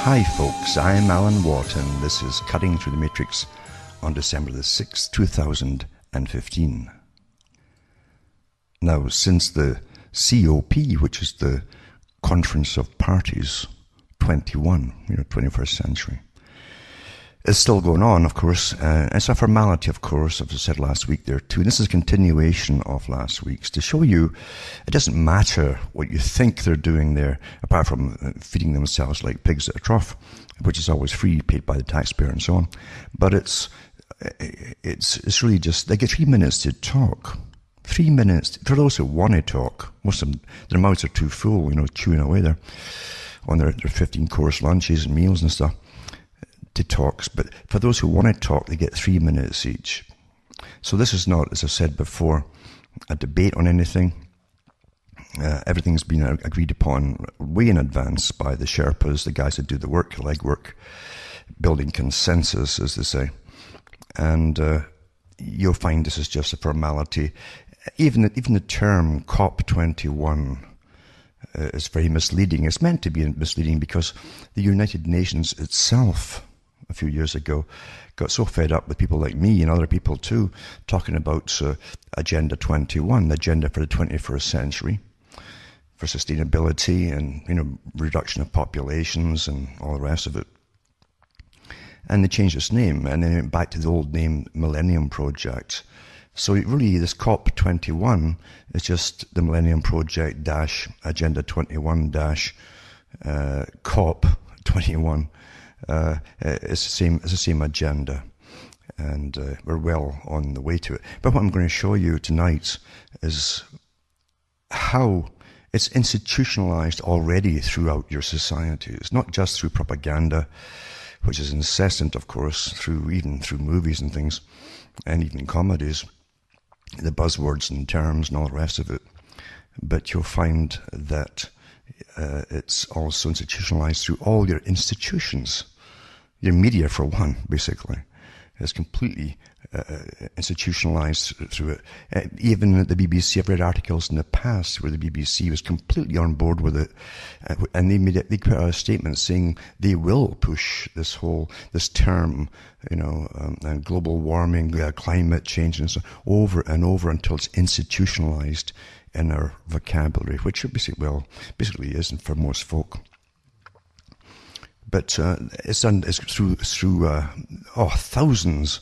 Hi folks, I'm Alan Watt and this is Cutting Through the Matrix on December the 6th, 2015. Now, since the COP, which is the Conference of Parties 21, 21st century, is still going on, of course. It's a formality, of course, as I said last week there too. And this is a continuation of last week's to show you it doesn't matter what you think they're doing there, apart from feeding themselves like pigs at a trough, which is always free, paid by the taxpayer and so on. But it's really just, they get 3 minutes to talk. 3 minutes, for those who want to talk. Most of them, their mouths are too full, chewing away there on their 15-course lunches and meals and stuff. To talks, but for those who want to talk, they get 3 minutes each. So this is not, as I said before, a debate on anything. Everything's been agreed upon way in advance by the Sherpas, the guys that do the work, the legwork, building consensus, as they say. And you'll find this is just a formality. Even the term COP21 is very misleading. It's meant to be misleading because the United Nations itself, a few years ago, got so fed up with people like me and other people too, talking about Agenda 21, the agenda for the 21st century, for sustainability and reduction of populations and all the rest of it. And they changed its name, and then went back to the old name, Millennium Project. So really, this COP21 is just the Millennium Project dash Agenda 21 dash COP21. It's the same agenda, and we're well on the way to it. But what I'm going to show you tonight is how it's institutionalized already throughout your societies, not just through propaganda, which is incessant, of course, even through movies and things, and even comedies, the buzzwords and terms and all the rest of it. But you'll find that it's also institutionalized through all your institutions. Your media, for one, basically, is completely institutionalized through it. Even the BBC, I've read articles in the past where the BBC was completely on board with it, and they put out a statement saying they will push this term, and global warming, climate change, and so over and over until it's institutionalized in our vocabulary, which it basically isn't for most folk. But it's through thousands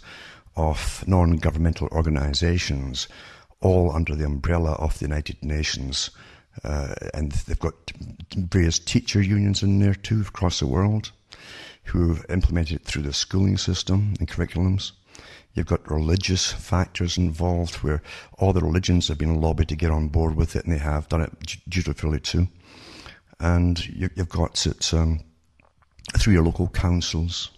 of non-governmental organizations, all under the umbrella of the United Nations. And they've got various teacher unions in there too, across the world, who've implemented it through the schooling system and curriculums. You've got religious factors involved, where all the religions have been lobbied to get on board with it, and they have done it dutifully too. And you've got it through your local councils,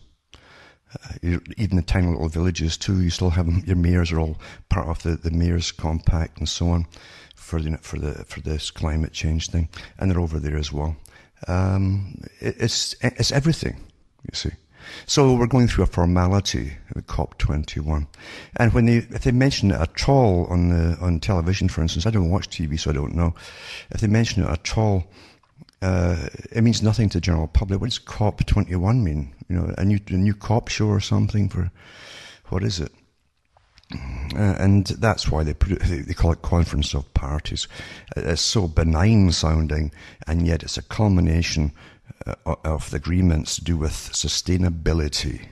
even the tiny little villages too. You still have your mayors are all part of the mayor's compact and so on for this climate change thing, and they're over there as well. It's everything, you see. So we're going through a formality, the COP21, and if they mention it at all on television, for instance, I don't watch TV, so I don't know. If they mention it at all, it means nothing to the general public. What does COP21 mean? A new cop show or something for, what is it? And that's why they call it Conference of Parties. It's so benign sounding, and yet it's a culmination of the agreements to do with sustainability.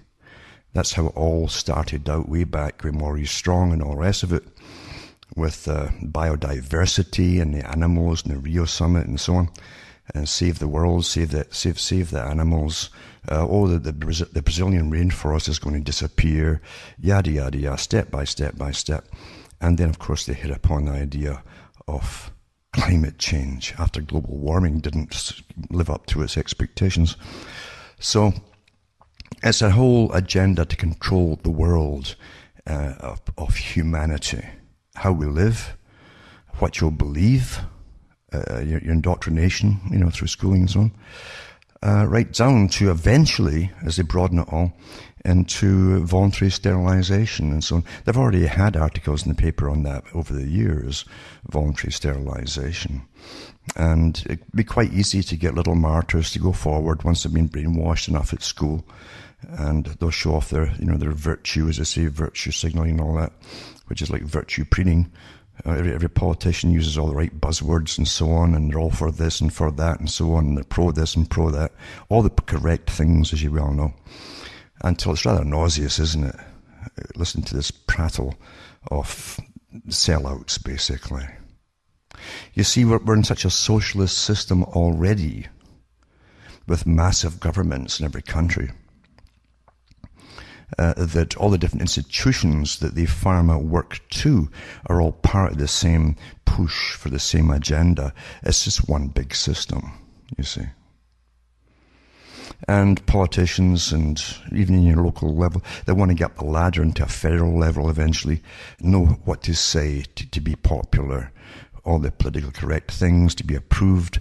That's how it all started out way back with Maurice Strong and all the rest of it, with biodiversity and the animals and the Rio Summit and so on. And save the world, save the animals. The Brazilian rainforest is going to disappear, yada yada yada, step by step by step. And then, of course, they hit upon the idea of climate change after global warming didn't live up to its expectations. So it's a whole agenda to control the world of humanity, how we live, what you'll believe. Your indoctrination, through schooling and so on, right down to eventually, as they broaden it all, into voluntary sterilisation and so on. They've already had articles in the paper on that over the years, voluntary sterilisation. And it'd be quite easy to get little martyrs to go forward once they've been brainwashed enough at school, and they'll show off their, their virtue, as they say, virtue signalling and all that, which is like virtue preening. Every politician uses all the right buzzwords and so on, and they're all for this and for that and so on, and they're pro this and pro that. All the correct things, as you well know. Until it's rather nauseous, isn't it? Listen to this prattle of sellouts, basically. You see, we're in such a socialist system already, with massive governments in every country, that all the different institutions that the pharma work to are all part of the same push for the same agenda. It's just one big system, you see. And politicians, and even in your local level, they want to get up the ladder into a federal level eventually, know what to say to be popular, all the political correct things to be approved,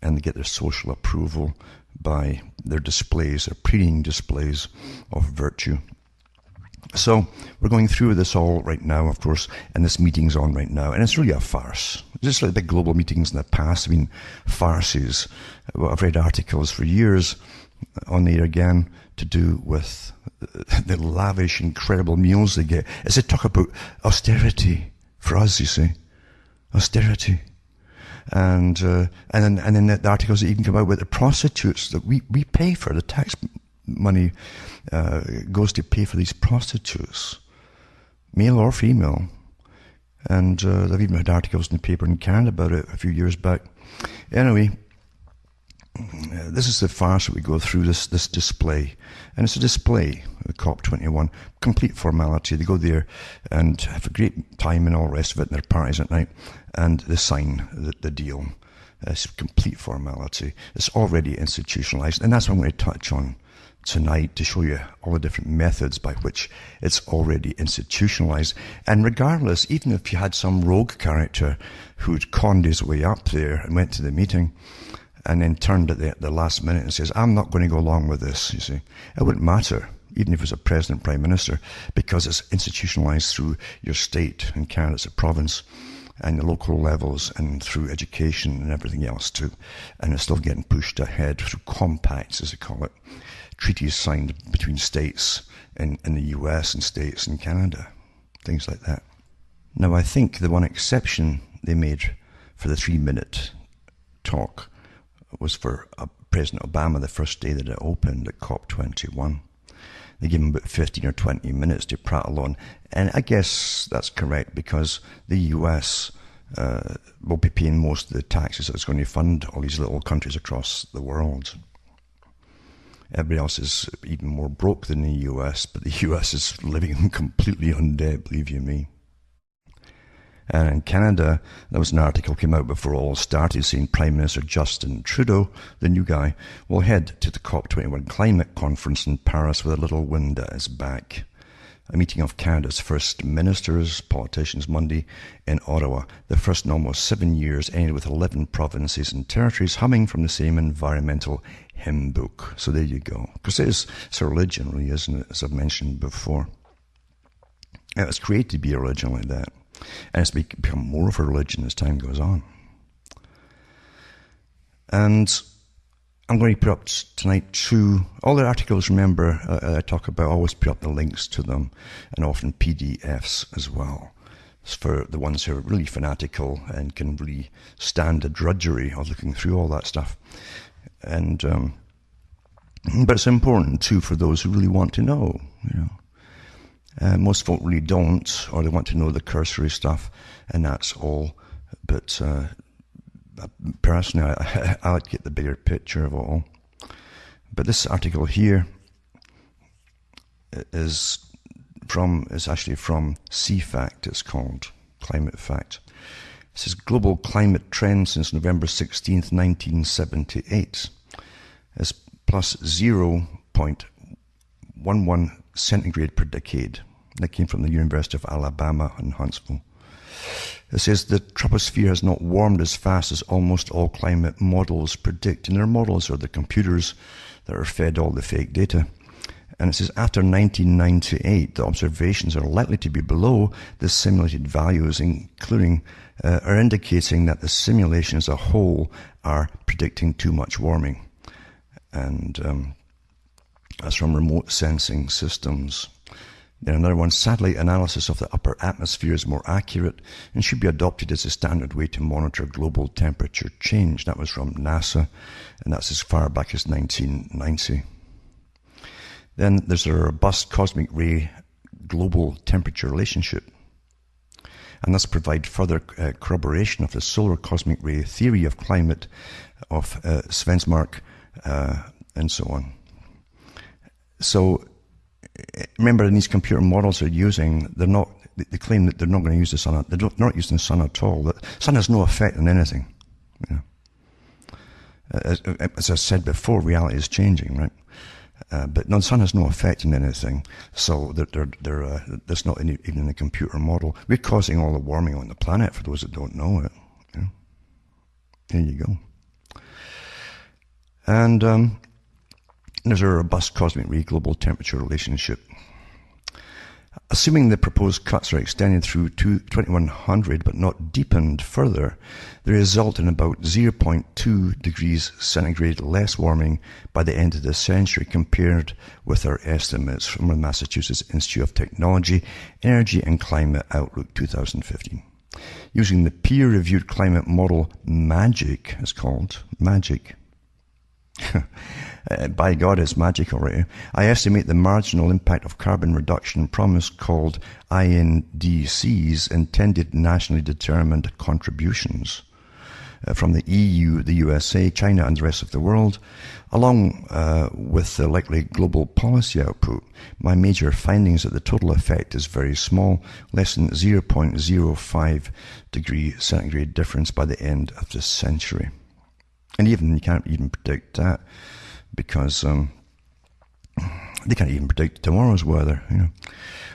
and they get their social approval by their displays, their preening displays of virtue. So we're going through this all right now, of course, and this meeting's on right now, and it's really a farce. Just like the big global meetings in the past have been farces. Well, I've read articles for years on the air again to do with the lavish, incredible meals they get. As they talk about austerity for us, you see, austerity. And then the articles that even come out with the prostitutes that we pay for. The tax money goes to pay for these prostitutes, male or female. And they've even had articles in the paper in Canada about it a few years back. Anyway, this is the farce that we go through, this display. And it's a display, the COP21, complete formality. They go there and have a great time and all the rest of it, and their parties at night, and they sign the deal. It's complete formality. It's already institutionalized, and that's what I'm going to touch on tonight, to show you all the different methods by which it's already institutionalized. And regardless, even if you had some rogue character who'd conned his way up there and went to the meeting, and then turned at the last minute and says, I'm not going to go along with this, you see. It wouldn't matter, even if it was a president, prime minister, because it's institutionalized through your state. In Canada, it's a province, and the local levels, and through education and everything else too. And it's still getting pushed ahead through compacts, as they call it. Treaties signed between states in the US and states in Canada. Things like that. Now, I think the one exception they made for the 3-minute talk was for President Obama, the first day that it opened at COP21. They gave him about 15 or 20 minutes to prattle on. And I guess that's correct, because the US will be paying most of the taxes that's going to fund all these little countries across the world. Everybody else is even more broke than the US, but the US is living completely on debt, believe you me. And in Canada, there was an article came out before all started saying Prime Minister Justin Trudeau, the new guy, will head to the COP21 climate conference in Paris with a little wind at his back. A meeting of Canada's first ministers, politicians, Monday in Ottawa. The first in almost 7 years, ended with 11 provinces and territories humming from the same environmental hymn book. So there you go. Because it's a religion, really, isn't it, as I've mentioned before. It was created to be a religion like that. And it's become more of a religion as time goes on. And I'm going to put up tonight all the articles, remember, I talk about, I always put up the links to them, and often PDFs as well. It's for the ones who are really fanatical and can really stand the drudgery of looking through all that stuff. And but it's important too for those who really want to know, you know. Most folk really don't, or they want to know the cursory stuff, and that's all. But personally, I like to get the bigger picture of it all. But this article here is actually from CFACT, it's called, Climate Fact. It says, global climate trend since November 16th, 1978 is plus 0.11 centigrade per decade. That came from the University of Alabama in Huntsville. It says the troposphere has not warmed as fast as almost all climate models predict. And their models are the computers that are fed all the fake data. And it says after 1998, the observations are likely to be below the simulated values, including are indicating that the simulation as a whole are predicting too much warming. And that's from remote sensing systems. Then another one, satellite analysis of the upper atmosphere is more accurate and should be adopted as a standard way to monitor global temperature change. That was from NASA, and that's as far back as 1990. Then there's a robust cosmic ray global temperature relationship. And this provides further corroboration of the solar cosmic ray theory of climate of Svensmark and so on. So remember, in these computer models they're using, they claim that they're not going to use the sun. They're not using the sun at all. The sun has no effect on anything. You know. As I said before, reality is changing, right? But no, the sun has no effect on anything. So that's not even in the computer model. We're causing all the warming on the planet, for those that don't know it. You know. There you go. And there's a robust cosmic ray global temperature relationship. Assuming the proposed cuts are extended through 2100 but not deepened further, they result in about 0.2 degrees centigrade less warming by the end of the century compared with our estimates from the Massachusetts Institute of Technology, Energy and Climate Outlook 2015. Using the peer-reviewed climate model MAGIC, it's called MAGIC. By God, it's magic already. I estimate the marginal impact of carbon reduction promise called INDCs, intended nationally determined contributions, from the EU, the USA, China and the rest of the world, along with the likely global policy output. My major findings that the total effect is very small, less than 0.05 degree centigrade difference by the end of the century. And even you can't even predict that, because they can't even predict tomorrow's weather. You know,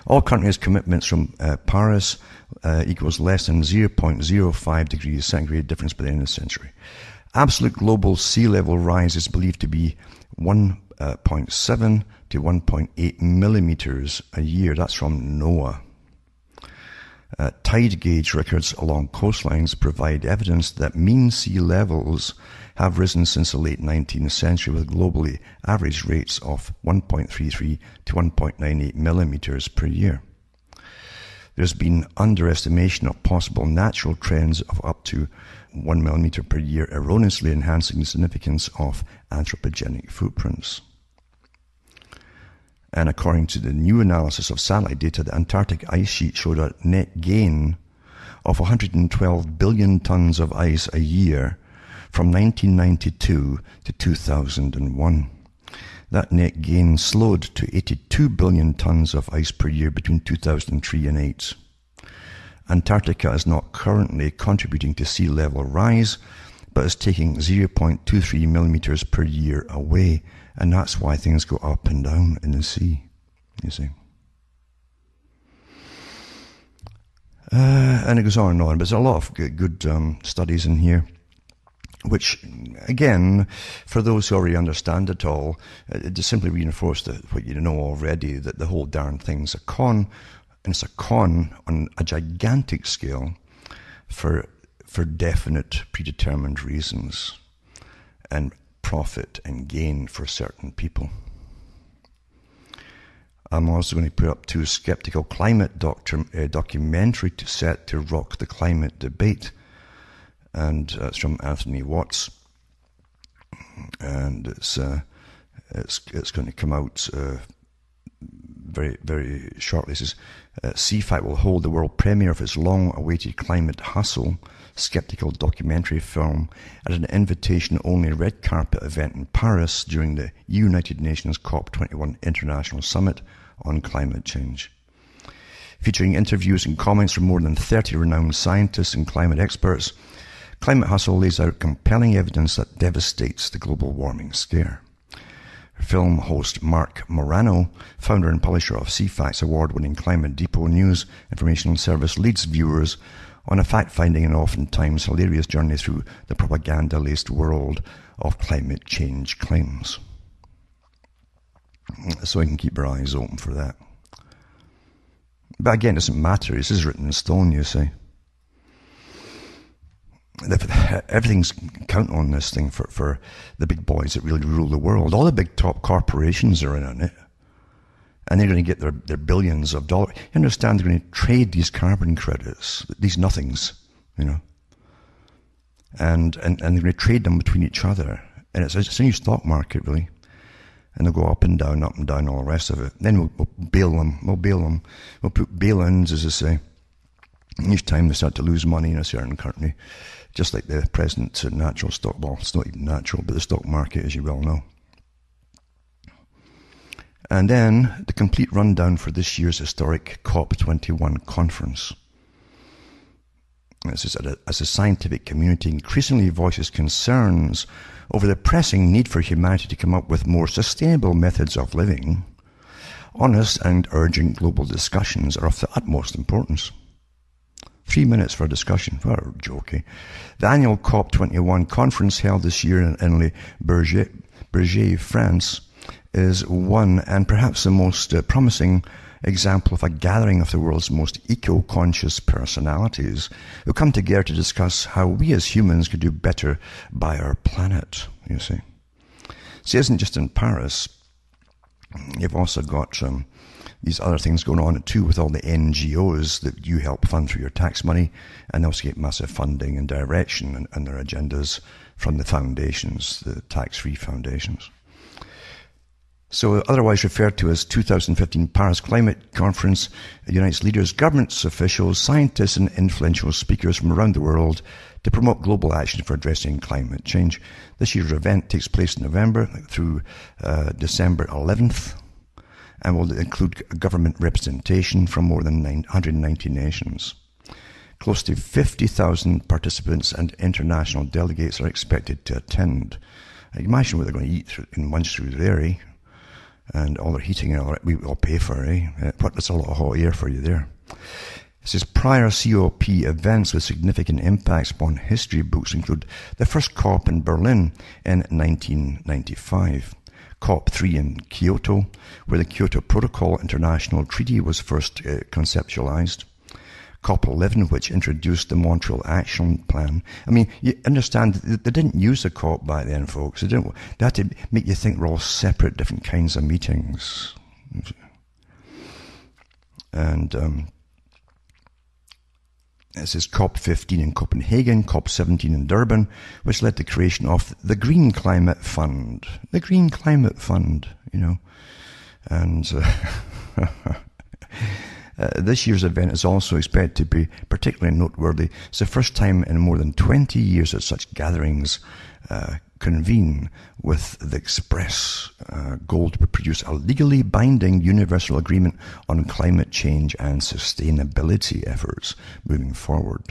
all countries' commitments from Paris equals less than 0.05 degrees centigrade difference by the end of the century. Absolute global sea level rise is believed to be 1.7 to 1.8 millimeters a year. That's from NOAA. Tide gauge records along coastlines provide evidence that mean sea levels have risen since the late 19th century, with globally average rates of 1.33 to 1.98 millimeters per year. There's been underestimation of possible natural trends of up to 1 millimeter per year, erroneously enhancing the significance of anthropogenic footprints. And according to the new analysis of satellite data, the Antarctic ice sheet showed a net gain of 112 billion tons of ice a year from 1992 to 2001. That net gain slowed to 82 billion tons of ice per year between 2003 and 8. Antarctica is not currently contributing to sea level rise, but is taking 0.23 millimeters per year away, and that's why things go up and down in the sea, you see. And it goes on and on, but there's a lot of good studies in here, which, again, for those who already understand it all, it just simply reinforce what you know already, that the whole darn thing's a con, and it's a con on a gigantic scale for definite, predetermined reasons, and profit and gain for certain people. I'm also going to put up 2 skeptical climate documentary set to rock the climate debate. And it's from Anthony Watts, and it's going to come out very, very shortly. It says, CFAC will hold the world premiere of its long-awaited Climate Hustle skeptical documentary film at an invitation-only red carpet event in Paris during the United Nations COP21 International Summit on Climate Change. Featuring interviews and comments from more than 30 renowned scientists and climate experts, Climate Hustle lays out compelling evidence that devastates the global warming scare. Film host Mark Morano, founder and publisher of CFAC's award-winning Climate Depot news information service, leads viewers on a fact-finding and oftentimes hilarious journey through the propaganda-laced world of climate change claims. So you can keep your eyes open for that. But again, it doesn't matter. This is written in stone, you see. Everything's counting on this thing for the big boys that really rule the world. All the big top corporations are in on it. And they're going to get their billions of dollars. You understand, they're going to trade these carbon credits, these nothings, you know. And they're going to trade them between each other. And it's a new stock market, really. And they'll go up and down, all the rest of it. Then we'll bail them. We'll put bail-ins, as they say. Each time they start to lose money in a certain country, just like the present natural stock, well, it's not even natural, but the stock market, as you well know. And then the complete rundown for this year's historic COP21 conference. This is as the scientific community increasingly voices concerns over the pressing need for humanity to come up with more sustainable methods of living, honest and urgent global discussions are of the utmost importance. 3 minutes for a discussion. What a joke, eh? The annual COP21 conference held this year in Le Bourget, France, is one and perhaps the most promising example of a gathering of the world's most eco-conscious personalities who come together to discuss how we as humans could do better by our planet, you see. See, it isn't just in Paris. You've also got these other things going on too with all the NGOs that you help fund through your tax money, and they also get massive funding and direction and their agendas from the foundations, the tax-free foundations. So otherwise referred to as 2015 Paris Climate Conference, unites leaders, governments, officials, scientists and influential speakers from around the world to promote global action for addressing climate change. This year's event takes place in November through December 11th and will include government representation from more than 190 nations. Close to 50,000 participants and international delegates are expected to attend. Imagine what they're going to eat in lunch through there, eh? And all their heating and all that, we all pay for, eh? That's a lot of hot air for you there. It says prior COP events with significant impacts upon history books include the first COP in Berlin in 1995, COP3 in Kyoto, where the Kyoto Protocol International Treaty was first conceptualized, COP11, which introduced the Montreal Action Plan. I mean, you understand, they didn't use the COP back then, folks. They had to make you think we're all separate, different kinds of meetings. And it says COP15 in Copenhagen, COP17 in Durban, which led to the creation of the Green Climate Fund. The Green Climate Fund, you know. And this year's event is also expected to be particularly noteworthy. It's the first time in more than 20 years that such gatherings convene with the express goal to produce a legally binding universal agreement on climate change and sustainability efforts moving forward.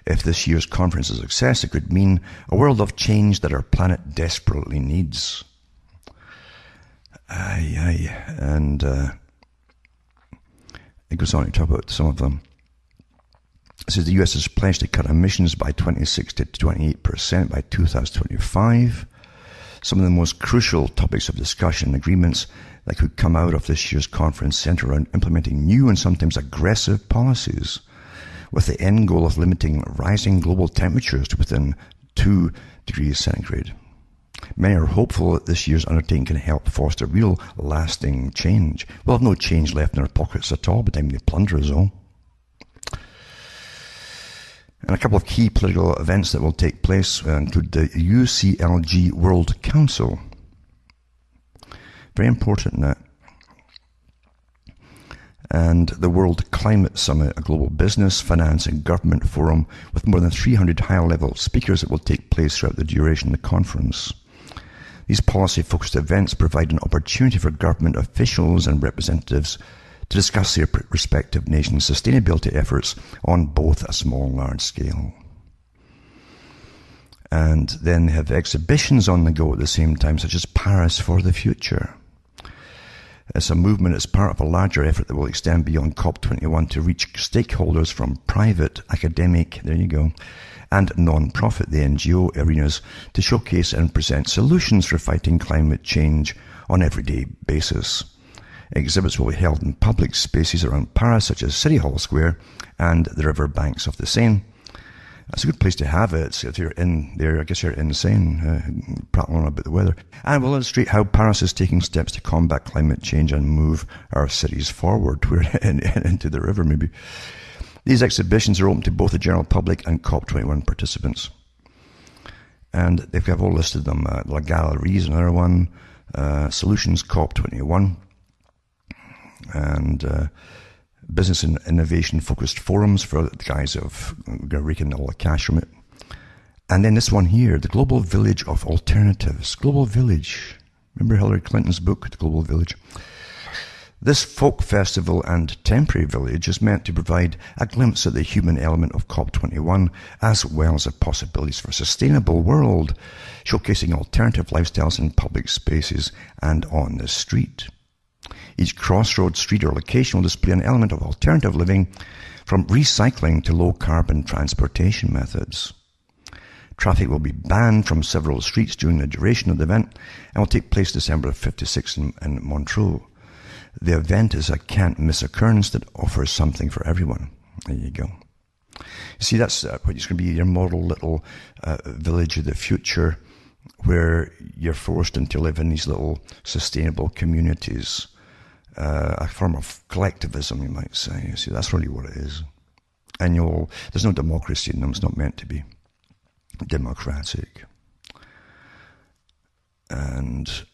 If this year's conference is a success, it could mean a world of change that our planet desperately needs. And it goes on to talk about some of them. It says the US has pledged to cut emissions by 26 to 28% by 2025. Some of the most crucial topics of discussion and agreements that could come out of this year's conference center around implementing new and sometimes aggressive policies with the end goal of limiting rising global temperatures to within 2 degrees centigrade. Many are hopeful that this year's undertaking can help foster real, lasting change. We'll have no change left in our pockets at all by the time they plunder us all. And a couple of key political events that will take place include the UCLG World Council. Very important, that. And the World Climate Summit, a global business, finance and government forum with more than 300 high-level speakers that will take place throughout the duration of the conference. These policy-focused events provide an opportunity for government officials and representatives to discuss their respective nations' sustainability efforts on both a small and large scale. And then they have exhibitions on the go at the same time, such as Paris for the Future. It's a movement, it's part of a larger effort that will extend beyond COP21 to reach stakeholders from private, academic, there you go, and non-profit, the NGO arenas, to showcase and present solutions for fighting climate change on an everyday basis. Exhibits will be held in public spaces around Paris, such as City Hall Square and the river banks of the Seine. It's a good place to have it. So if you're in there, I guess you're insane, prattling on about the weather. And we'll illustrate how Paris is taking steps to combat climate change and move our cities forward into the river, maybe. These exhibitions are open to both the general public and COP21 participants. And they've got all listed them. La Galerie is another one. Solutions COP21. And business and innovation focused forums for the guys of raking all the cash from it. And then this one here, the Global Village of Alternatives. Global Village. Remember Hillary Clinton's book, The Global Village? This folk festival and temporary village is meant to provide a glimpse at the human element of COP21, as well as the possibilities for a sustainable world, showcasing alternative lifestyles in public spaces and on the street. Each crossroads, street, or location will display an element of alternative living, from recycling to low-carbon transportation methods. Traffic will be banned from several streets during the duration of the event and will take place December 56 in Montreux. The event is a can't-miss occurrence that offers something for everyone. There you go. You see, that's what it's going to be, your model little village of the future, where you're forced into live in these little sustainable communities. A form of collectivism, you might say. You see, that's really what it is. And there's no democracy in them. It's not meant to be democratic. And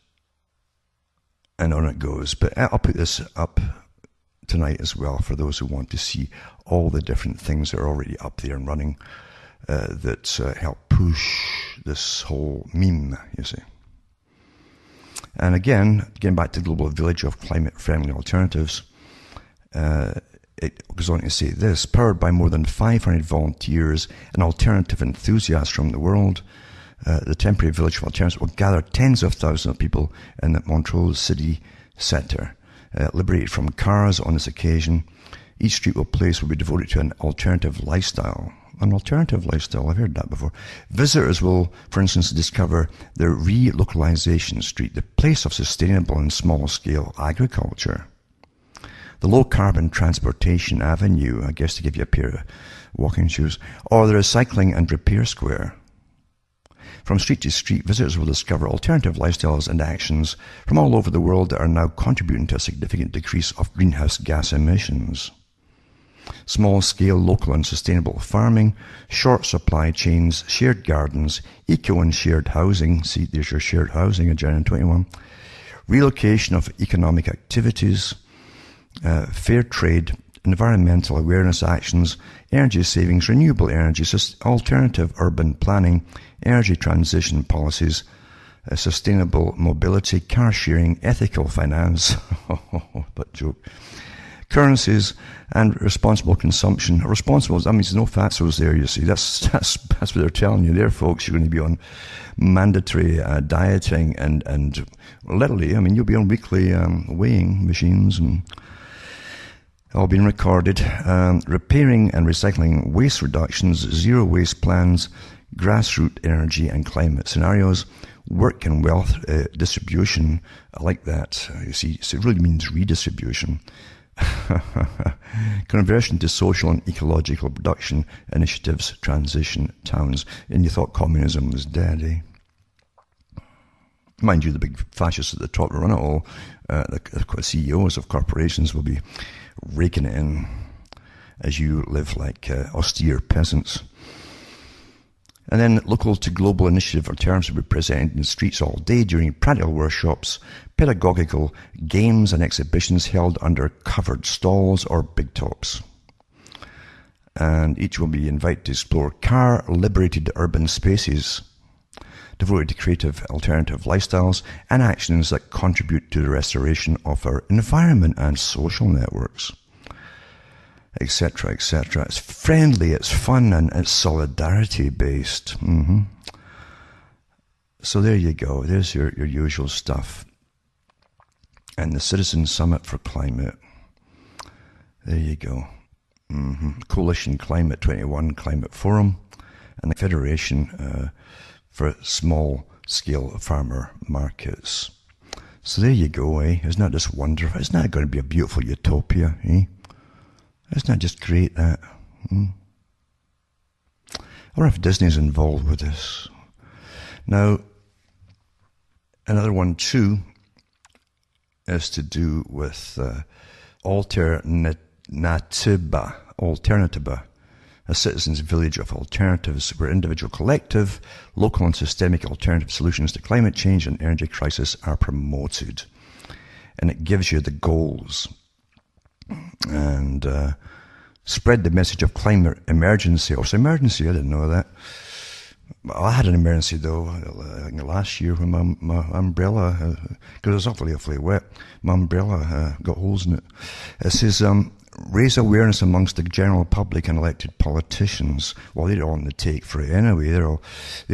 on it goes. But I'll put this up tonight as well for those who want to see all the different things that are already up there and running that help push this whole meme, you see. And again, getting back to the Global Village of Climate-Friendly Alternatives, it goes on to say this: powered by more than 500 volunteers and alternative enthusiasts from the world, the temporary village of alternatives will gather tens of thousands of people in the Montreux city centre. Liberated from cars on this occasion, each street or place will be devoted to an alternative lifestyle. An alternative lifestyle, I've heard that before. Visitors will, for instance, discover the relocalization street, the place of sustainable and small-scale agriculture. The low-carbon transportation avenue, I guess to give you a pair of walking shoes, or the recycling and repair square. From street to street, visitors will discover alternative lifestyles and actions from all over the world that are now contributing to a significant decrease of greenhouse gas emissions. Small-scale, local and sustainable farming, short supply chains, shared gardens, eco and shared housing, see there's your shared housing, Agenda 21, relocation of economic activities, fair trade, environmental awareness actions, energy savings, renewable energy, alternative urban planning, energy transition policies, sustainable mobility, car sharing, ethical finance, that joke, currencies, and responsible consumption. Responsible, that means no fatsos there, you see. That's what they're telling you there, folks. You're going to be on mandatory dieting and literally, I mean, you'll be on weekly weighing machines and all being recorded. Repairing and recycling, waste reductions, zero waste plans, grassroots energy and climate scenarios, work and wealth distribution. I like that. You see, so it really means redistribution. Conversion to social and ecological production initiatives, transition towns. And you thought communism was dead, eh? Mind you, the big fascists at the top that run it all, the CEOs of corporations will be raking it in as you live like austere peasants. And then local to global initiative alternatives will be presented in the streets all day during practical workshops, pedagogical games and exhibitions held under covered stalls or big tops. And each will be invited to explore car-liberated urban spaces devoted to creative alternative lifestyles and actions that contribute to the restoration of our environment and social networks, etc., etc. It's friendly, it's fun, and it's solidarity-based. So there you go. There's your usual stuff. and the Citizen Summit for Climate. There you go. Coalition Climate 21 Climate Forum, and the Federation for Small-Scale Farmer Markets. So there you go, eh? Isn't that just wonderful? Isn't that going to be a beautiful utopia, eh? Isn't that just great, that? I wonder if Disney's involved with this. Now, another one too is to do with Alternativa, a citizens' village of alternatives where individual, collective, local and systemic alternative solutions to climate change and energy crisis are promoted. And it gives you the goals. And spread the message of climate emergency. Oh, it's an emergency, I didn't know that. I had an emergency though, I think last year when my umbrella, because it was awfully wet, my umbrella got holes in it. It says, raise awareness amongst the general public and elected politicians. Well, they're all on the take for it anyway. They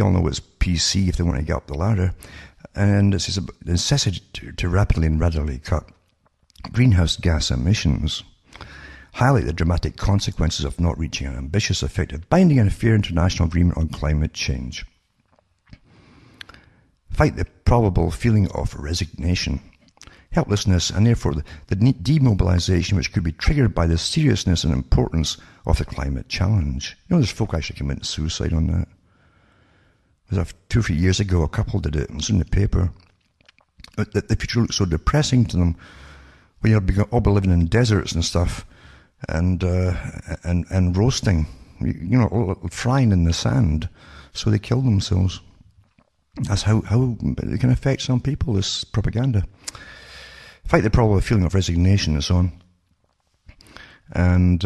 all know it's PC if they want to get up the ladder. And it says the necessity to rapidly and readily cut greenhouse gas emissions. Highlight the dramatic consequences of not reaching an ambitious, effective, binding and fair international agreement on climate change. Fight the probable feeling of resignation, helplessness, and therefore the demobilization which could be triggered by the seriousness and importance of the climate challenge. You know, there's folk actually committed suicide on that. It was 2 or 3 years ago, a couple did it. It was in the paper. The future looked so depressing to them. When you'll all be living in deserts and stuff, and roasting, you know, frying in the sand. So they kill themselves. That's how it can affect some people, this propaganda. Fight the probable feeling of resignation and so on. And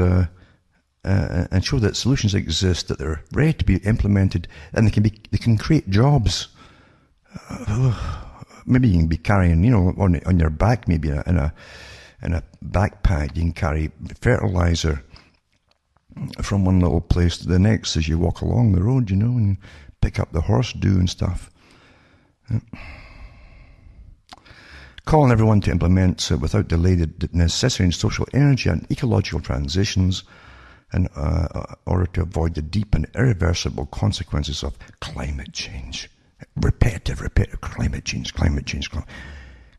show that solutions exist, that they're ready to be implemented, and they can create jobs. Maybe you can be carrying, you know, on your back, maybe in a backpack, you can carry fertilizer from one little place to the next as you walk along the road, you know, and pick up the horse dew and stuff. Call on everyone to implement without delay the necessary social energy and ecological transitions in order to avoid the deep and irreversible consequences of climate change. Repetitive climate change.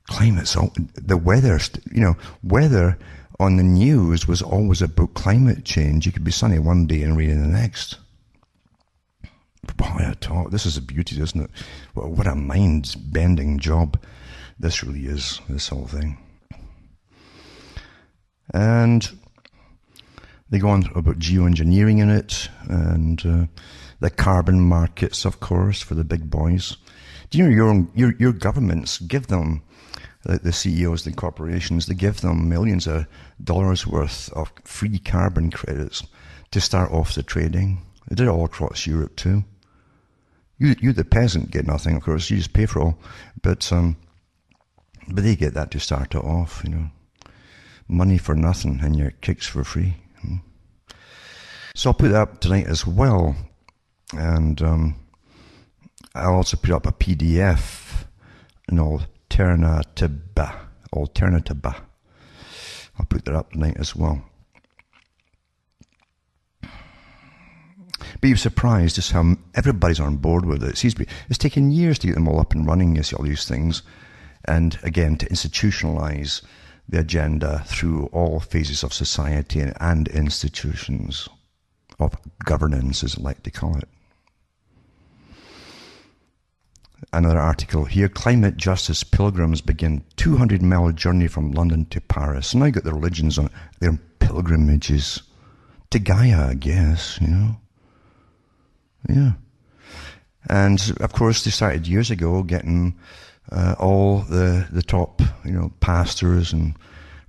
Climate's all, the weather, you know, weather on the news was always about climate change. You could be sunny one day and rainy the next. Boy, I thought, this is a beauty, isn't it? What a mind-bending job this really is, this whole thing. And they go on about geoengineering in it, and the carbon markets, of course, for the big boys. Do you know your governments give them, the CEOs, the corporations, they give them millions of dollars worth of free carbon credits to start off the trading. They did it all across Europe too. You the peasant, get nothing, of course. You just pay for it all, but they get that to start it off. You know, money for nothing and your kicks for free. So I'll put that up tonight as well, and I'll also put up a PDF, an Alternativa. I'll put that up tonight as well. But you're surprised just how everybody's on board with it. It's taken years to get them all up and running, you see, all these things. And again, to institutionalize the agenda through all phases of society and institutions of governance, as I like to call it. Another article here, climate justice pilgrims begin 200-mile journey from London to Paris. And I got the religions on their pilgrimages to Gaia, I guess, you know. Yeah. And of course they started years ago getting all the top, you know, pastors and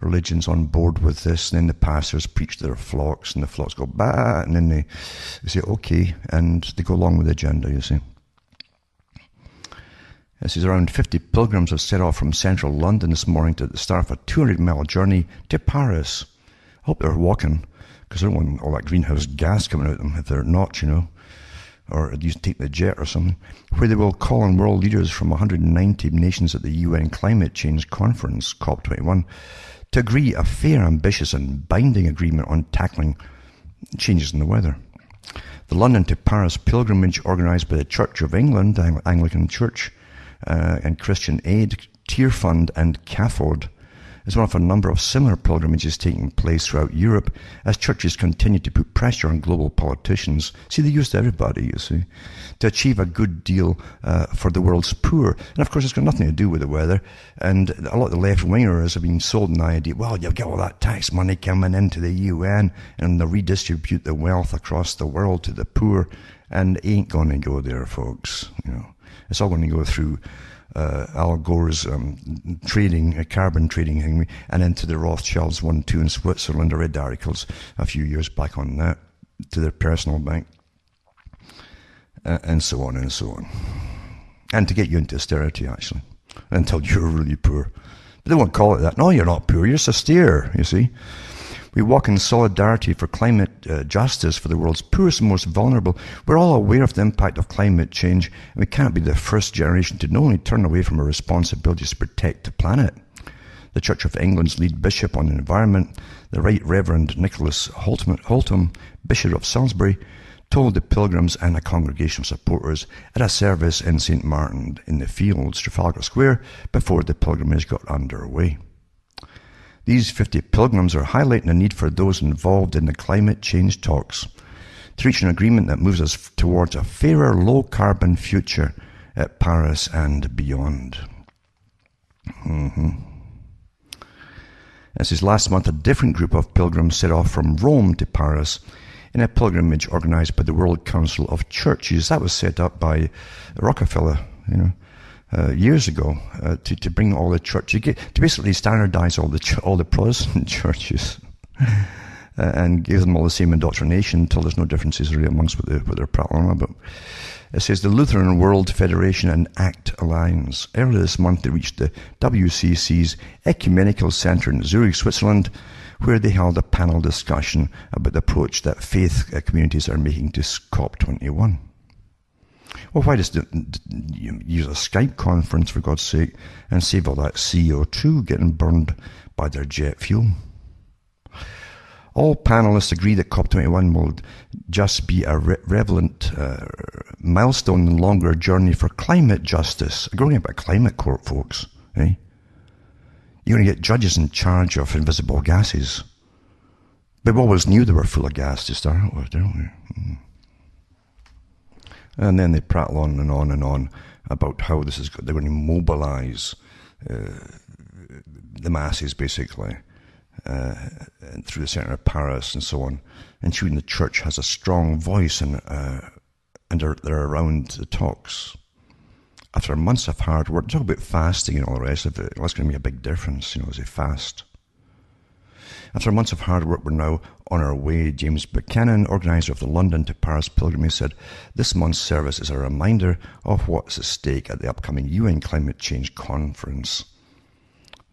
religions on board with this, and then the pastors preach to their flocks, and the flocks go, bah, and then they say, okay, and they go along with the agenda, you see. This is around 50 pilgrims have set off from central London this morning to the start of a 200-mile journey to Paris. I hope they're walking, because I don't want all that greenhouse gas coming out of them if they're not, you know. or at least take the jet or something, where they will call on world leaders from 190 nations at the UN Climate Change Conference, COP21, to agree a fair, ambitious and binding agreement on tackling changes in the weather. The London to Paris pilgrimage, organised by the Church of England, Anglican Church, and Christian Aid, Tear Fund and CAFOD, is one of a number of similar pilgrimages taking place throughout Europe as churches continue to put pressure on global politicians. See, they used everybody, you see, to achieve a good deal for the world's poor. And of course, it's got nothing to do with the weather. And a lot of the left-wingers have been sold an idea, well, you'll get all that tax money coming into the UN and they'll redistribute the wealth across the world to the poor. And it ain't going to go there, folks. You know, it's all going to go through Al Gore's trading, carbon trading thing, and into the Rothschilds 1-2 in Switzerland. I read the articles a few years back on that, to their personal bank, and so on and so on. And to get you into austerity, actually, until you're really poor. But they won't call it that. No, you're not poor, you're just austere, you see. We walk in solidarity for climate justice for the world's poorest and most vulnerable. We're all aware of the impact of climate change, and we can't be the first generation to not only turn away from our responsibilities to protect the planet. The Church of England's lead bishop on the environment, the Right Reverend Nicholas Holtham, Bishop of Salisbury, told the pilgrims and a congregation of supporters at a service in St. Martin in the Fields, Trafalgar Square, before the pilgrimage got underway. These 50 pilgrims are highlighting the need for those involved in the climate change talks to reach an agreement that moves us towards a fairer, low-carbon future at Paris and beyond. This is last month, a different group of pilgrims set off from Rome to Paris in a pilgrimage organised by the World Council of Churches. That was set up by Rockefeller, years ago, to bring all the churches, to basically standardise all the Protestant churches and give them all the same indoctrination until there's no differences really amongst what they're prattling about. It says the Lutheran World Federation and ACT Alliance. Earlier this month they reached the WCC's Ecumenical Centre in Zurich, Switzerland, where they held a panel discussion about the approach that faith communities are making to COP21. Well, why just use a Skype conference, for God's sake, and save all that CO2 getting burned by their jet fuel? All panelists agree that COP21 will just be a relevant milestone in the longer journey for climate justice. We're going about climate court, folks. Eh? You're going to get judges in charge of invisible gases. But we always knew they were full of gas to start with, didn't we? And then they prattle on and on and on about how they're going to mobilize the masses, basically, through the centre of Paris and so on, ensuring the church has a strong voice and they're around the talks. After months of hard work, talk about fasting and all the rest of it. Well, that's going to be a big difference, as they fast. After months of hard work, we're now on our way. James Buchanan, organiser of the London to Paris pilgrimage, said, "This month's service is a reminder of what's at stake at the upcoming UN Climate Change Conference.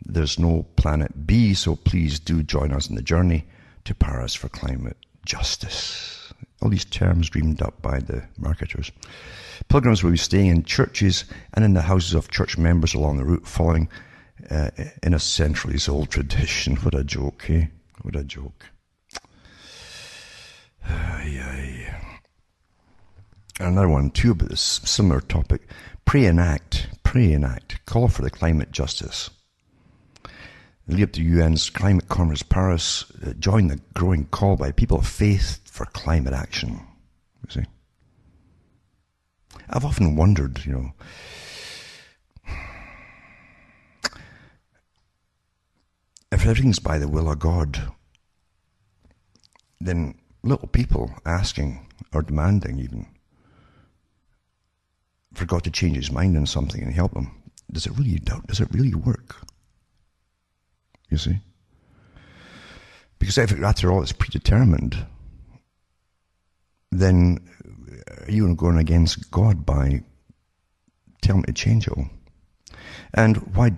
There's no planet B, so please do join us in the journey to Paris for climate justice." All these terms dreamed up by the marketers. Pilgrims will be staying in churches and in the houses of church members along the route, following in a centuries old tradition. What a joke, eh? What a joke. Another one too about this similar topic. Pray and act, call for the climate justice. The lead up to UN's climate conference Paris, join the growing call by people of faith for climate action. You see, I've often wondered, if everything's by the will of God, then little people asking or demanding even for God to change his mind on something and help them, does it really work? You see? Because if after all it's predetermined, then are you going against God by telling him to change it all? And why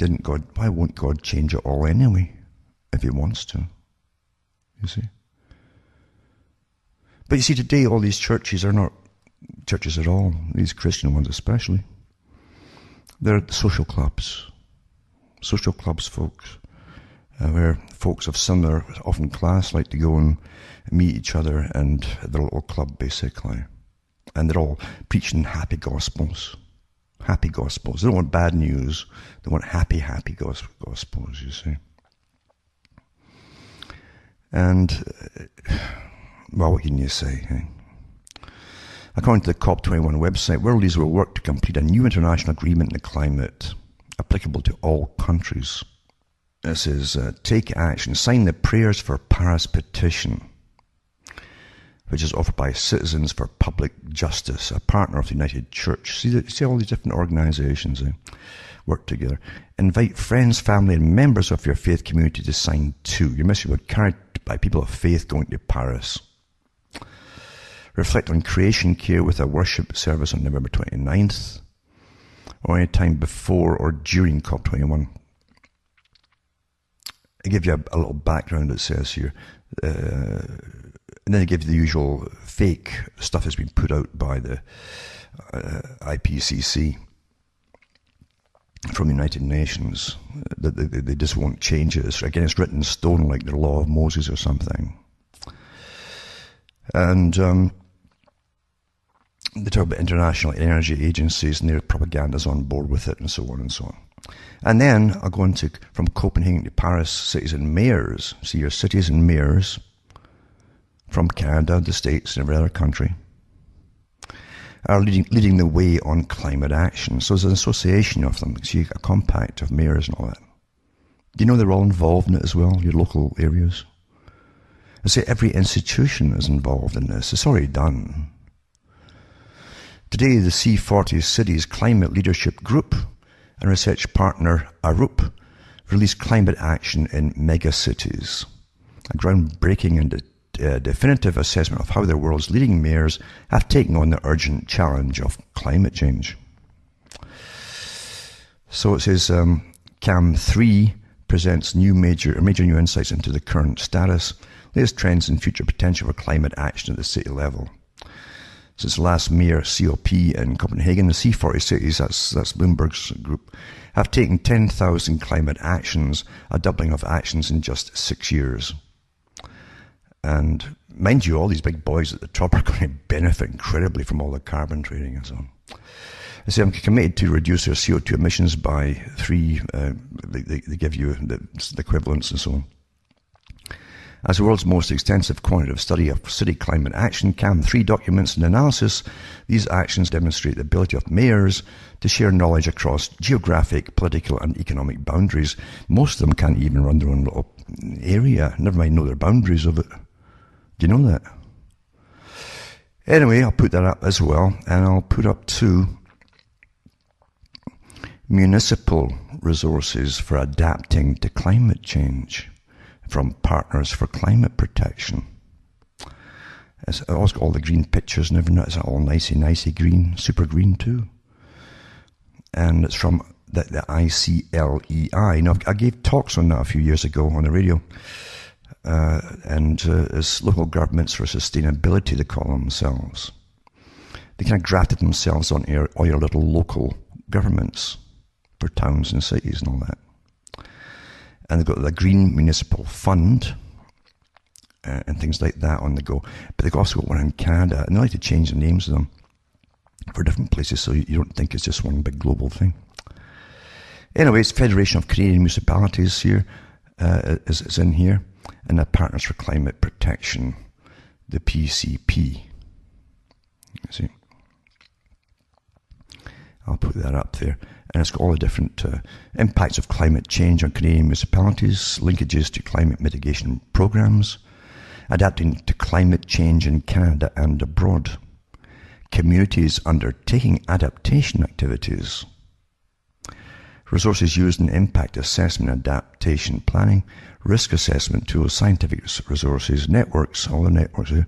won't God change it all anyway, if he wants to? You see? But you see, today all these churches are not churches at all, these Christian ones especially. They're social clubs, folks, where folks of similar, often class, like to go and meet each other and their little club, basically. And they're all preaching happy gospels. Happy gospels. They don't want bad news. They want happy gospels, you see. And, well, what can you say? Eh? According to the COP21 website, world leaders will work to complete a new international agreement on the climate, applicable to all countries. This is take action, sign the Prayers for Paris petition, which is offered by Citizens for Public Justice, a partner of the United Church. See all these different organizations work together. Invite friends, family, and members of your faith community to sign too. Your message will be carried by people of faith going to Paris. Reflect on creation care with a worship service on November 29th, or any time before or during COP21. I give you a little background, it says here. And then they give you the usual fake stuff that's been put out by the IPCC from the United Nations. They just won't change it. Again, it's written in stone like the law of Moses or something. And they talk about international energy agencies and their propaganda's on board with it and so on and so on. And then I'll go into from Copenhagen to Paris, cities and mayors. See your cities and mayors from Canada, the States, and every other country are leading the way on climate action. So there's an association of them. See, a compact of mayors and all that. Do you know they're all involved in it as well, your local areas? I say every institution is involved in this. It's already done. Today, the C40 Cities Climate Leadership Group and research partner Arup released climate action in megacities, a groundbreaking and definitive assessment of how the world's leading mayors have taken on the urgent challenge of climate change. So it says CAM3 presents major new insights into the current status, latest trends and future potential for climate action at the city level. Since the last mayor COP in Copenhagen, the C40 cities, that's Bloomberg's group, have taken 10,000 climate actions, a doubling of actions in just 6 years. And mind you, all these big boys at the top are going to benefit incredibly from all the carbon trading and so on. I say I'm committed to reduce their CO2 emissions by 3, they give you the equivalents and so on. As the world's most extensive quantitative study of city climate action, CAM3 documents and analysis, these actions demonstrate the ability of mayors to share knowledge across geographic, political and economic boundaries. Most of them can't even run their own little area, never mind know their boundaries of it. Do you know that? Anyway, I'll put that up as well, and I'll put up 2 municipal resources for adapting to climate change from Partners for Climate Protection. It's also got all the green pictures and everything. It's all nicey green, super green too. And it's from the ICLEI. Now, I gave talks on that a few years ago on the radio. It's local governments for sustainability, they call themselves. They kind of grafted themselves on all your little local governments for towns and cities and all that. And they've got the Green Municipal Fund and things like that on the go. But they've also got one in Canada, and they like to change the names of them for different places so you don't think it's just one big global thing. Anyway, it's Federation of Canadian Municipalities here, is in here, and the Partners for Climate Protection, the PCP. You see? I'll put that up there. And it's got all the different impacts of climate change on Canadian municipalities, linkages to climate mitigation programs, adapting to climate change in Canada and abroad, communities undertaking adaptation activities, resources used in impact assessment, adaptation planning, risk assessment tools, scientific resources, networks, all the networks here,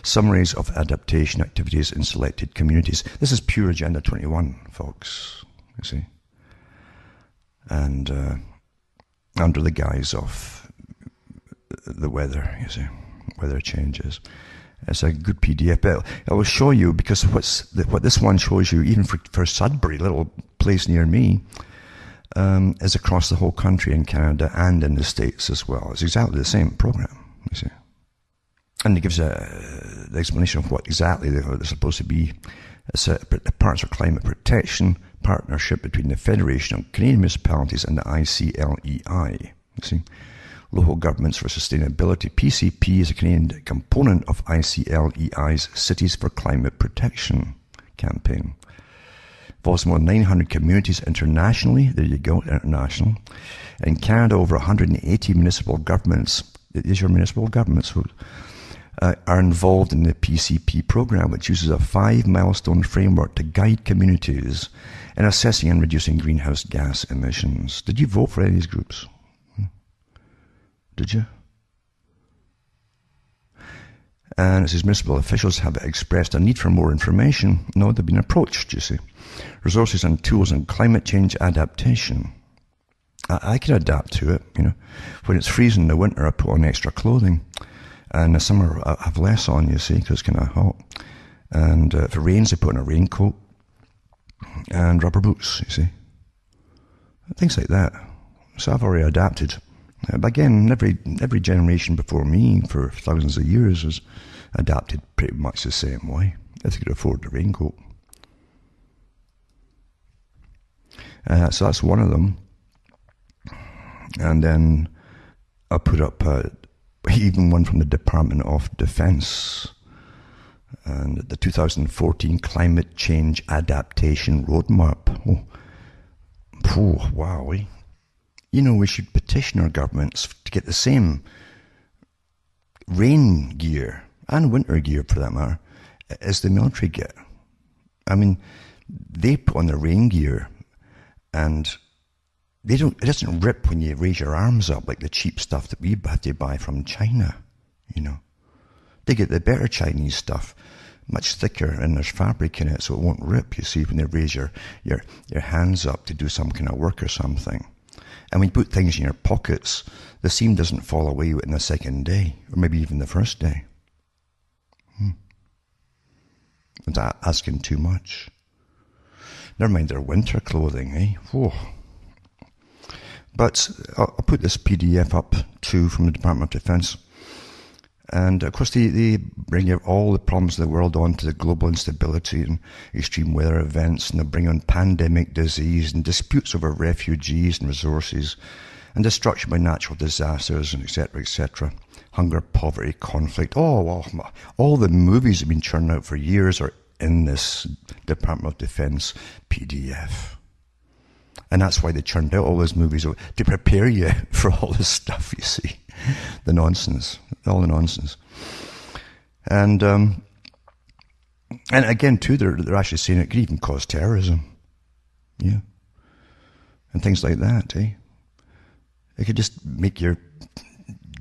summaries of adaptation activities in selected communities. This is pure Agenda 21, folks. You see, and under the guise of the weather, you see, weather changes. It's a good PDF, but I will show you, because what this one shows you, even for Sudbury, little place near me, is across the whole country in Canada and in the States as well. It's exactly the same program, you see. And it gives the explanation of what exactly they're supposed to be. It's the Parts of Climate Protection Partnership between the Federation of Canadian Municipalities and the ICLEI. You see, Local Governments for Sustainability. PCP is a Canadian component of ICLEI's Cities for Climate Protection campaign. Involves more than 900 communities internationally. There you go, international. In Canada, over 180 municipal governments. These are municipal governments are involved in the PCP program, which uses a 5-milestone framework to guide communities in assessing and reducing greenhouse gas emissions. Did you vote for any of these groups? Did you? And it says municipal officials have expressed a need for more information. No, they've been approached, you see. Resources and tools on climate change adaptation. I can adapt to it, you know. When it's freezing in the winter, I put on extra clothing. And in the summer, I have less on, you see, because it's kind of hot. And if it rains, I put on a raincoat and rubber boots, you see. Things like that. So I've already adapted. But again, every generation before me for thousands of years has adapted pretty much the same way, if they could afford the raincoat. So that's one of them. And then I put up even one from the Department of Defense, and the 2014 Climate Change Adaptation Roadmap. Oh, wow. You know, we should petition our governments to get the same rain gear, and winter gear for that matter, as the military get. I mean, they put on the rain gear, and it doesn't rip when you raise your arms up like the cheap stuff that we have to buy from China, you know. They get the better Chinese stuff, much thicker, and there's fabric in it, so it won't rip, you see, when they raise your hands up to do some kind of work or something. And when you put things in your pockets, the seam doesn't fall away in the second day, or maybe even the first day. Is that asking too much? Never mind their winter clothing, eh? Whoa. But I'll put this PDF up too from the Department of Defense. And of course they bring all the problems of the world onto the global instability and extreme weather events, and they bring on pandemic disease and disputes over refugees and resources and destruction by natural disasters and etc. Hunger, poverty, conflict. All the movies that have been churned out for years are in this Department of Defense PDF. And that's why they churned out all those movies, to prepare you for all this stuff, you see. The nonsense. All the nonsense. And again, too, they're actually saying it could even cause terrorism. Yeah. And things like that, eh? It could just make you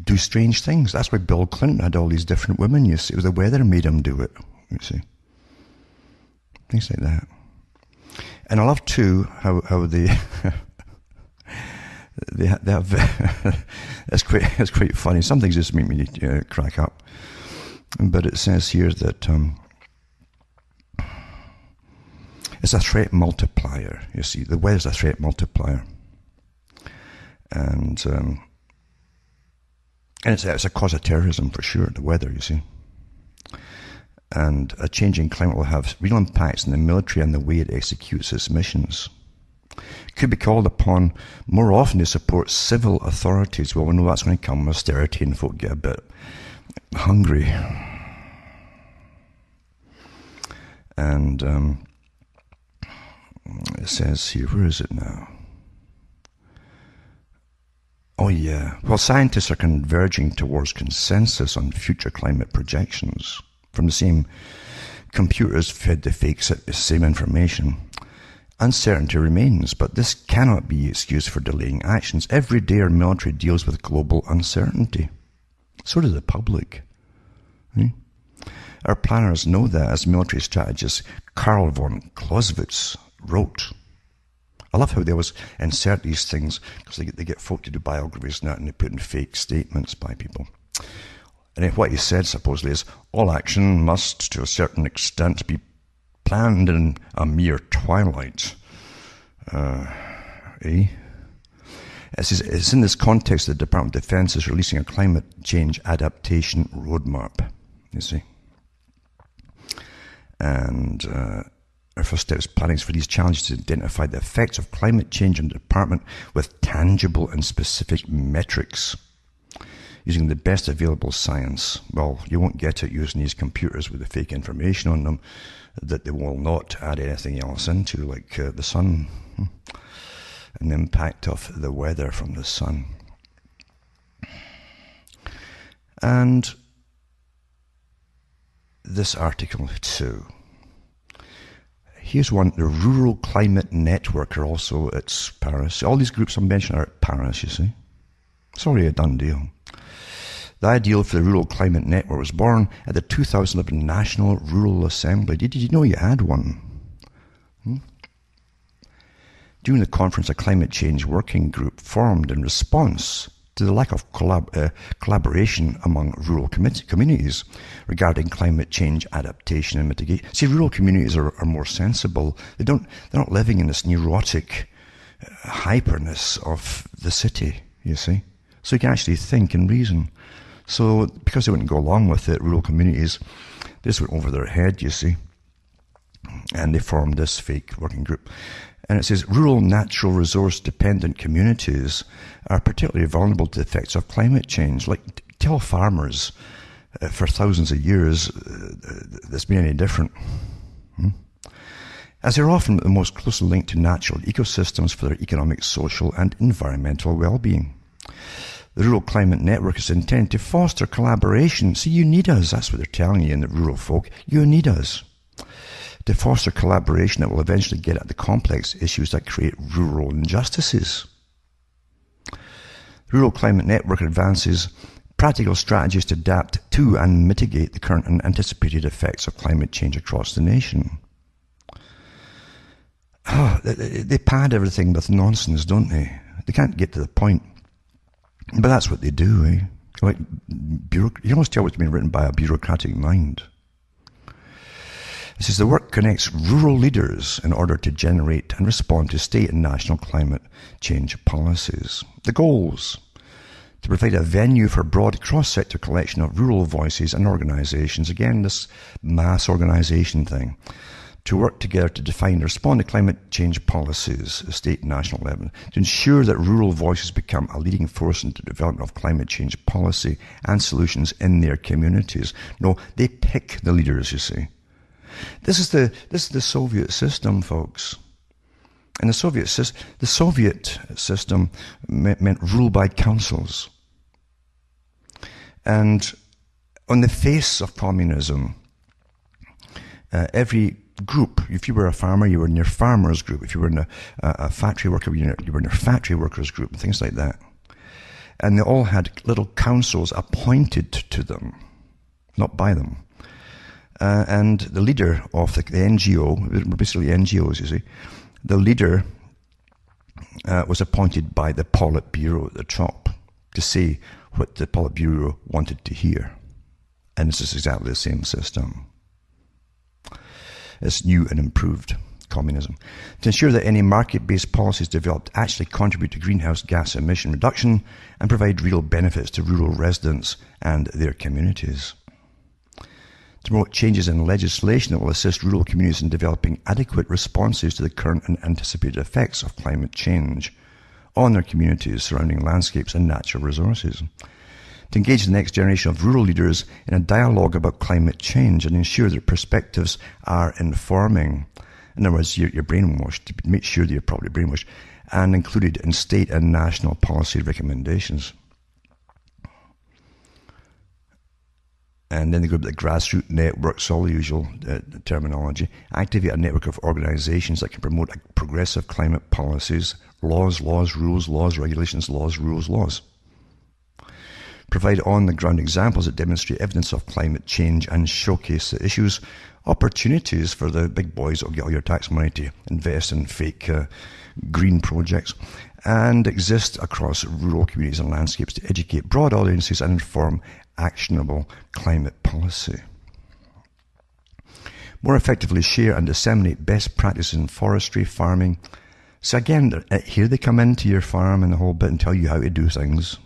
do strange things. That's why Bill Clinton had all these different women, you see. It was the weather made him do it, you see. Things like that. And I love too how they have it's quite funny. Some things just make me crack up. But it says here that it's a threat multiplier. You see, the weather's a threat multiplier, and it's a cause of terrorism for sure. The weather, you see. And a changing climate will have real impacts on the military and the way it executes its missions. It could be called upon more often to support civil authorities. Well, we know that's going to come with austerity and folk get a bit hungry. And it says here, where is it now? Oh yeah. Well, scientists are converging towards consensus on future climate projections. From the same computers fed the fake same information. Uncertainty remains, but this cannot be excused for delaying actions. Every day our military deals with global uncertainty. So does the public. Our planners know that, as military strategist Karl von Clausewitz wrote. I love how they always insert these things, because they get folk to do biographies and that, and they put in fake statements by people. And what he said supposedly is, all action must, to a certain extent, be planned in a mere twilight. It's in this context that the Department of Defense is releasing a climate change adaptation roadmap, you see. And our first step is planning for these challenges to identify the effects of climate change on the department with tangible and specific metrics, using the best available science. Well, you won't get it using these computers with the fake information on them that they will not add anything else into, like the sun and the impact of the weather from the sun. And this article too. Here's one, the Rural Climate Network are also at Paris. All these groups I mentioned are at Paris, you see. It's already a done deal. The ideal for the Rural Climate Network was born at the 2011 National Rural Assembly. Did you know you had one? During the conference, a climate change working group formed in response to the lack of collaboration among rural communities regarding climate change adaptation and mitigation. See, rural communities are more sensible. They're not living in this neurotic hyperness of the city, you see. So you can actually think and reason. So because they wouldn't go along with it, rural communities, this went over their head, you see. And they formed this fake working group. And it says, rural natural resource dependent communities are particularly vulnerable to the effects of climate change. Like, tell farmers for thousands of years that's been any different. As they're often the most closely linked to natural ecosystems for their economic, social and environmental well-being. The Rural Climate Network is intended to foster collaboration. See, you need us. That's what they're telling you in the rural folk. You need us. To foster collaboration that will eventually get at the complex issues that create rural injustices. The Rural Climate Network advances practical strategies to adapt to and mitigate the current and anticipated effects of climate change across the nation. They pad everything with nonsense, don't they? They can't get to the point. But that's what they do, eh? Like, you almost tell what's been written by a bureaucratic mind. It says the work connects rural leaders in order to generate and respond to state and national climate change policies. The goals: to provide a venue for broad cross-sector collection of rural voices and organizations. Again, this mass organization thing. To work together to define and respond to climate change policies at state and national level. To ensure that rural voices become a leading force in the development of climate change policy and solutions in their communities. No, they pick the leaders, you see. This is the Soviet system, folks. And the Soviet system meant rule by councils. And on the face of communism, every group, if you were a farmer, you were in your farmers group. If you were in a factory worker, you were in your factory workers group, and things like that. And they all had little councils appointed to them, not by them. And the leader of the NGO, basically NGOs, you see, the leader was appointed by the Politburo at the top to say what the Politburo wanted to hear. And this is exactly the same system. It's new and improved communism. To ensure that any market-based policies developed actually contribute to greenhouse gas emission reduction and provide real benefits to rural residents and their communities. To promote changes in legislation that will assist rural communities in developing adequate responses to the current and anticipated effects of climate change on their communities, surrounding landscapes and natural resources. To engage the next generation of rural leaders in a dialogue about climate change and ensure their perspectives are informing. In other words, you're brainwashed, to make sure that you're properly brainwashed, and included in state and national policy recommendations. And then they go to the grassroots networks, all the usual terminology. Activate a network of organizations that can promote progressive climate policies, laws, rules, regulations, rules. Provide on-the-ground examples that demonstrate evidence of climate change and showcase the issues, opportunities for the big boys that will get all your tax money to invest in fake green projects, and exist across rural communities and landscapes to educate broad audiences and inform actionable climate policy. More effectively share and disseminate best practices in forestry, farming. So again, here they come into your farm and the whole bit and tell you how to do things.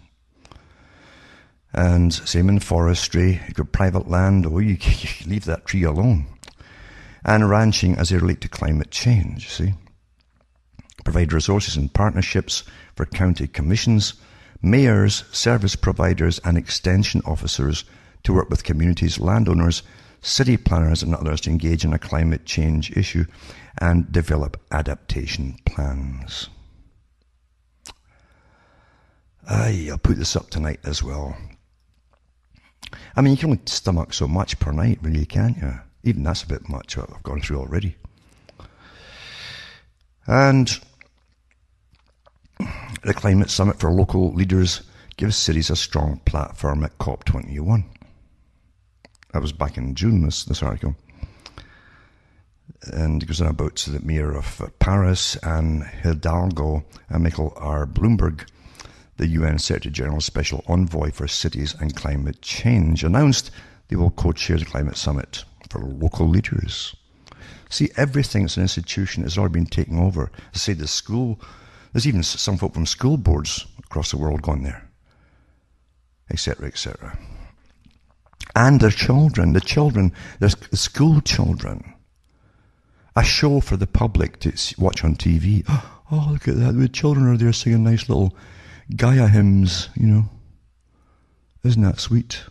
And same in forestry, you've got private land, or you leave that tree alone. And ranching as they relate to climate change, see. Provide resources and partnerships for county commissions, mayors, service providers and extension officers to work with communities, landowners, city planners and others to engage in a climate change issue and develop adaptation plans. I'll put this up tonight as well. I mean, you can only stomach so much per night, really, can't you? Even that's a bit much, what I've gone through already. And the Climate Summit for Local Leaders gives cities a strong platform at COP21. That was back in June, this article. And it goes on about the Mayor of Paris, Anne Hidalgo, and Michael R. Bloomberg, the UN Secretary General Special Envoy for Cities and Climate Change, announced they will co-chair the Climate Summit for local leaders. See, everything that's an institution has already been taken over. I say the school, there's even some folk from school boards across the world gone there, etc., etc. And their children, the school children. A show for the public to watch on TV. Oh, look at that. The children are there singing nice little Gaia hymns, you know. Isn't that sweet?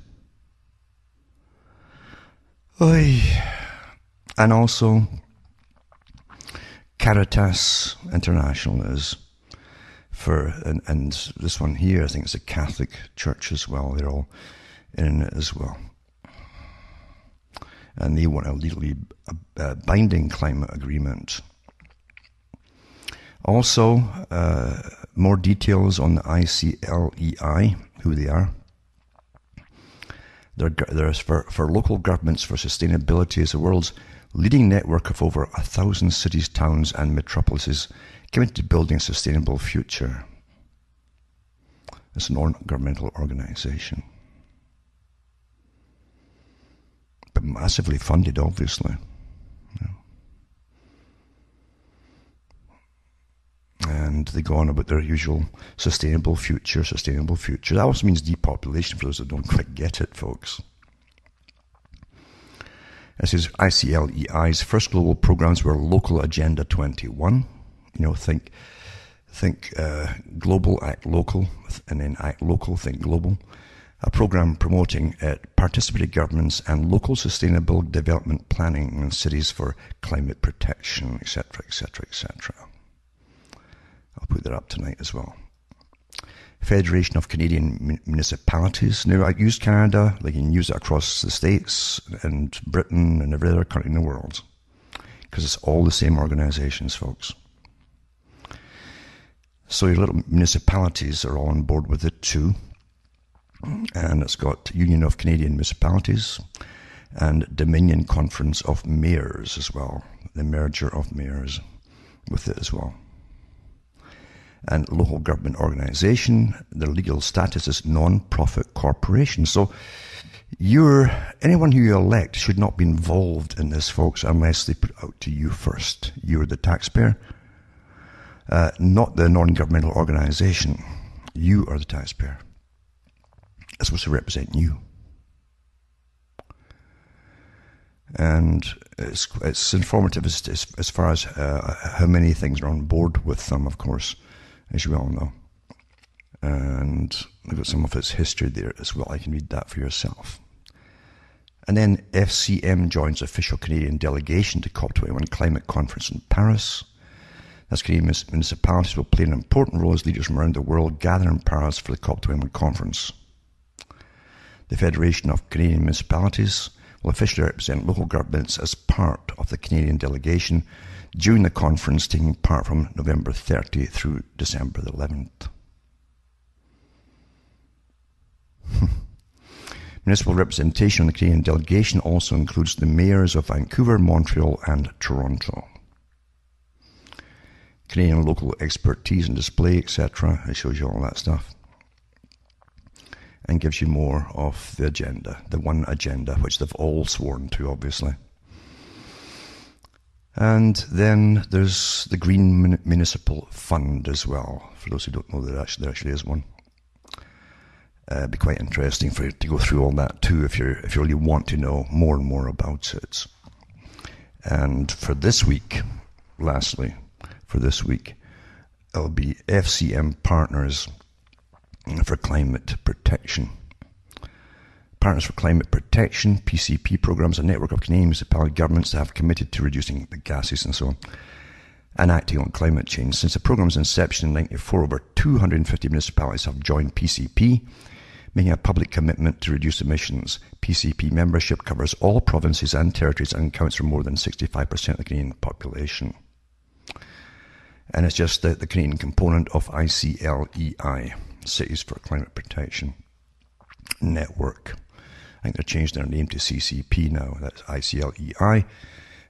Oy. And also, Caritas International is for, and this one here, I think it's a Catholic church as well. They're all in it as well. And they want a legally binding climate agreement. Also, more details on the ICLEI, who they are. They're for local governments for sustainability is the world's leading network of over 1,000 cities, towns and metropolises committed to building a sustainable future. It's a non-governmental organisation. But massively funded, obviously. Yeah. And they go on about their usual sustainable future. That also means depopulation for those that don't quite get it, folks. This is ICLEI's first global programs were Local Agenda 21. You know, think global, act local, and then act local, think global. A program promoting participating governments and local sustainable development planning in cities for climate protection, etc., etc., etc. I'll put that up tonight as well. Federation of Canadian Municipalities. Now, I use Canada, they can use it across the States and Britain and every other country in the world. Because it's all the same organizations, folks. So your little municipalities are all on board with it too. And it's got Union of Canadian Municipalities and Dominion Conference of Mayors as well. The merger of mayors with it as well. And local government organisation, their legal status is non-profit corporation. So anyone who you elect should not be involved in this, folks, unless they put it out to you first. You're the taxpayer, not the non-governmental organisation. You are the taxpayer. It's supposed to represent you. And it's informative as far as how many things are on board with them, of course, as you all know. And look at some of its history there as well. I can read that for yourself. And then FCM joins official Canadian delegation to COP21 climate conference in Paris. As Canadian municipalities will play an important role as leaders from around the world gather in Paris for the COP21 conference. The Federation of Canadian Municipalities will officially represent local governments as part of the Canadian delegation during the conference taking part from November 30 through December the 11th. Municipal representation on the Canadian delegation also includes the mayors of Vancouver, Montreal and Toronto. Canadian local expertise and display, etc. It shows you all that stuff. and gives you more of the agenda, the one agenda, which they've all sworn to, obviously. And then there's the Green Municipal Fund as well, for those who don't know that there actually is one. It'd be quite interesting for you to go through all that too, if you really want to know more and more about it. And for this week, lastly, it'll be FCM Partners for Climate Protection. Partners for Climate Protection, PCP programs, a network of Canadian municipality governments that have committed to reducing the gases and so on, and acting on climate change. Since the program's inception in 1994, over 250 municipalities have joined PCP, making a public commitment to reduce emissions. PCP membership covers all provinces and territories and accounts for more than 65% of the Canadian population. And it's just the Canadian component of ICLEI, Cities for Climate Protection Network. I think they've changed their name to CCP now. That's ICLEI.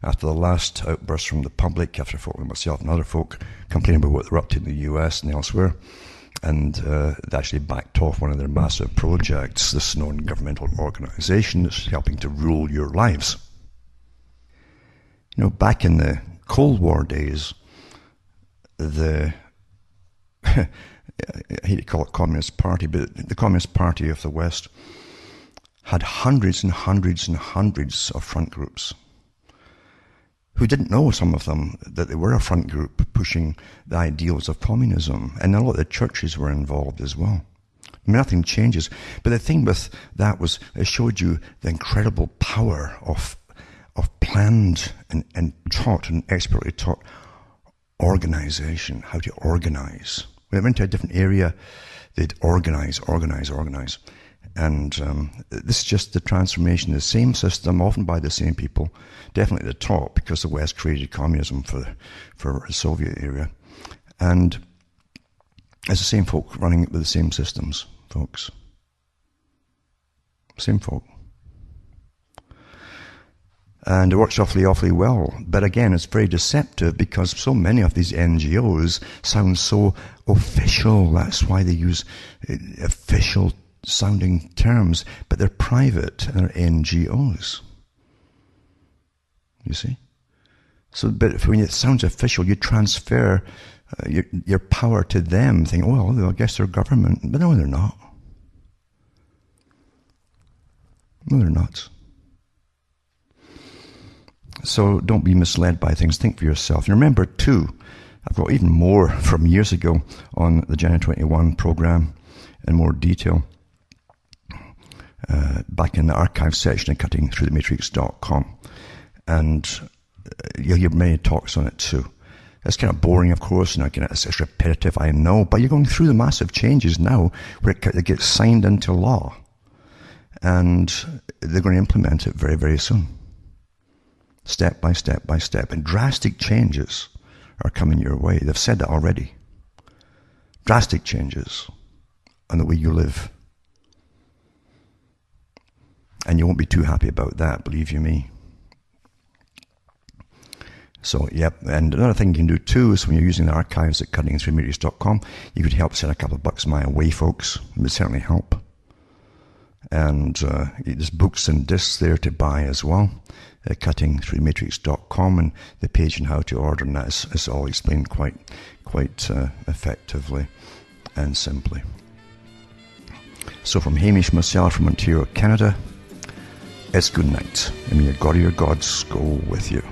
After the last outburst from the public, after folk like myself and other folk complaining about what they're up to in the US and elsewhere, and they actually backed off one of their massive projects, this non-governmental organisation that's helping to rule your lives. You know, back in the Cold War days, I hate to call it Communist Party, but the Communist Party of the West had hundreds and hundreds and hundreds of front groups who didn't know, some of them, that they were a front group pushing the ideals of communism. And a lot of the churches were involved as well. I mean, nothing changes. But the thing with that was it showed you the incredible power of planned and taught and expertly taught organization, how to organize. When they went to a different area, they'd organize. And this is just the transformation, the same system, often by the same people, definitely at the top, because the West created communism for the Soviet era. And it's the same folk running it with the same systems, folks. Same folk. And it works awfully well. But again, it's very deceptive because so many of these NGOs sound so official. That's why they use official sounding terms, but they're private and they're NGOs. You see? So, but when it sounds official, you transfer your power to them, think, oh, well, I guess they're government. But no, they're not. No, they're not. So don't be misled by things. Think for yourself. And remember, too, I've got even more from years ago on the January 21 program in more detail. Back in the archive section of cuttingthroughthematrix.com, and you'll hear many talks on it too. It's kind of boring, of course, and it's repetitive, I know, but you're going through the massive changes now where it gets signed into law, and they're going to implement it very, very soon, step by step by step, and drastic changes are coming your way. They've said that already. Drastic changes on the way you live. And you won't be too happy about that, believe you me. So, yep. And another thing you can do too is when you're using the archives at cuttingthroughthematrix.com, you could help send a couple of bucks my way, folks. It would certainly help. And there's books and discs there to buy as well at cuttingthroughthematrix.com, and the page on how to order, and that is all explained quite effectively and simply. So from Hamish, myself, from Ontario, Canada, it's good night, and may your God or your gods go with you.